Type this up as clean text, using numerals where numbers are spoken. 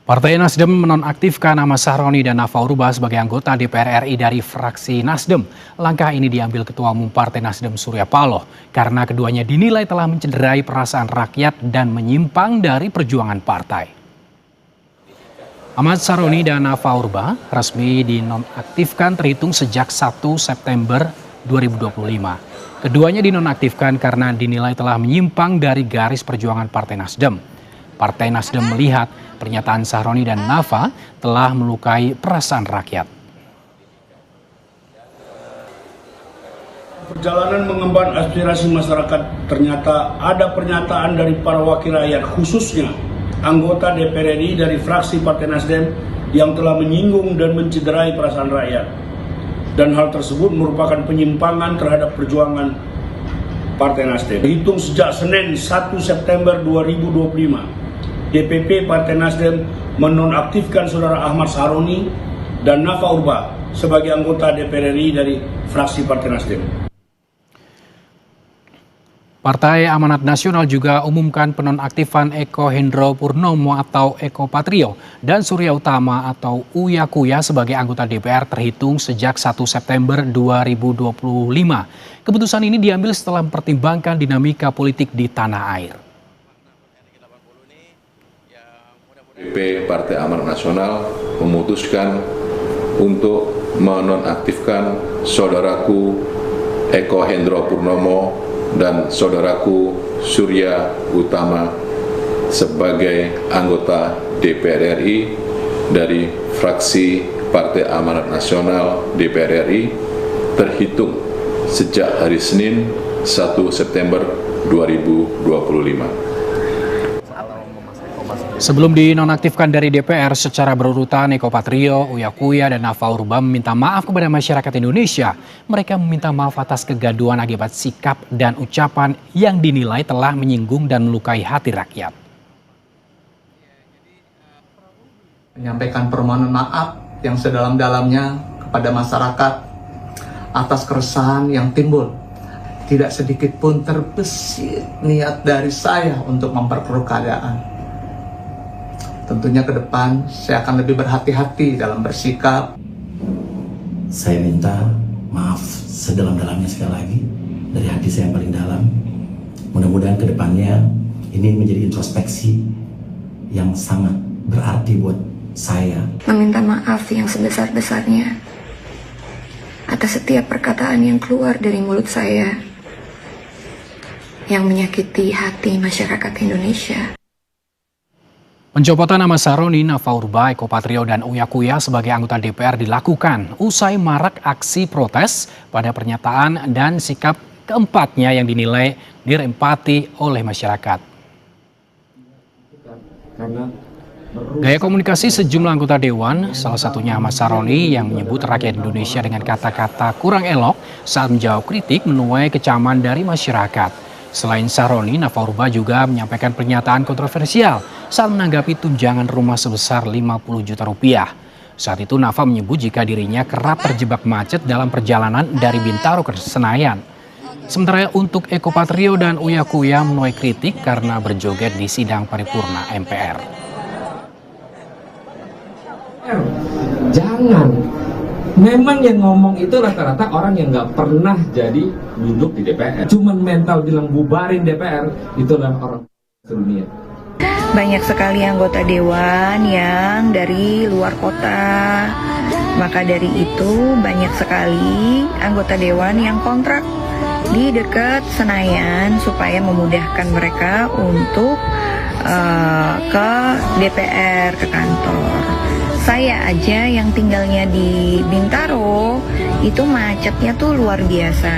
Partai Nasdem menonaktifkan Ahmad Sahroni dan Nafa Urbah sebagai anggota DPR RI dari fraksi Nasdem. Langkah ini diambil Ketua Umum Partai Nasdem Surya Paloh karena keduanya dinilai telah mencederai perasaan rakyat dan menyimpang dari perjuangan partai. Ahmad Sahroni dan Nafa Urbah resmi dinonaktifkan terhitung sejak 1 September 2025. Keduanya dinonaktifkan karena dinilai telah menyimpang dari garis perjuangan Partai Nasdem. Partai Nasdem melihat pernyataan Sahroni dan Nafa telah melukai perasaan rakyat. Perjalanan mengemban aspirasi masyarakat, ternyata ada pernyataan dari para wakil rakyat, khususnya anggota DPR RI dari fraksi Partai Nasdem yang telah menyinggung dan mencederai perasaan rakyat. Dan hal tersebut merupakan penyimpangan terhadap perjuangan Partai Nasdem. Dihitung sejak Senin 1 September 2025, DPP Partai Nasdem menonaktifkan Saudara Ahmad Sahroni dan Nafa Urbah sebagai anggota DPR RI dari fraksi Partai Nasdem. Partai Amanat Nasional juga umumkan penonaktifan Eko Hendro Purnomo atau Eko Patrio dan Surya Utama atau Uya Kuya sebagai anggota DPR terhitung sejak 1 September 2025. Keputusan ini diambil setelah mempertimbangkan dinamika politik di tanah air. DPP Partai Amanat Nasional memutuskan untuk menonaktifkan saudaraku Eko Hendro Purnomo dan saudaraku Surya Utama sebagai anggota DPR RI dari fraksi Partai Amanat Nasional DPR RI terhitung sejak hari Senin 1 September 2025. Sebelum dinonaktifkan dari DPR secara berurutan, Eko Patrio, Uya Kuya, dan Nafa Urbah meminta maaf kepada masyarakat Indonesia. Mereka meminta maaf atas kegaduhan akibat sikap dan ucapan yang dinilai telah menyinggung dan melukai hati rakyat. Menyampaikan permohonan maaf yang sedalam-dalamnya kepada masyarakat atas keresahan yang timbul. Tidak sedikit pun terbesit niat dari saya untuk memperkeruh keadaan. Tentunya ke depan saya akan lebih berhati-hati dalam bersikap. Saya minta maaf sedalam-dalamnya sekali lagi dari hati saya yang paling dalam. Mudah-mudahan ke depannya ini menjadi introspeksi yang sangat berarti buat saya. Meminta maaf yang sebesar-besarnya atas setiap perkataan yang keluar dari mulut saya yang menyakiti hati masyarakat Indonesia. Pencopotan Ahmad Sahroni, Nafa Urbah, Eko Patrio, dan Uya Kuya sebagai anggota DPR dilakukan usai marak aksi protes pada pernyataan dan sikap keempatnya yang dinilai dirempati oleh masyarakat. Gaya komunikasi sejumlah anggota Dewan, salah satunya Ahmad Sahroni yang menyebut rakyat Indonesia dengan kata-kata kurang elok saat menjawab kritik menuai kecaman dari masyarakat. Selain Sahroni, Nafa Urbah juga menyampaikan pernyataan kontroversial saat menanggapi tunjangan rumah sebesar 50 juta rupiah. Saat itu Nafa menyebut jika dirinya kerap terjebak macet dalam perjalanan dari Bintaro ke Senayan. Sementara untuk Eko Patrio dan Uya Kuya menuai kritik karena berjoget di sidang paripurna MPR. Jangan. Memang yang ngomong itu rata-rata orang yang nggak pernah jadi duduk di DPR. Cuman mental bilang bubarin DPR, itulah orang sedunia. Banyak sekali anggota dewan yang dari luar kota. Maka dari itu banyak sekali anggota dewan yang kontrak di dekat Senayan supaya memudahkan mereka untuk ke DPR, ke kantor. Saya aja yang tinggalnya di Bintaro itu macetnya tuh luar biasa.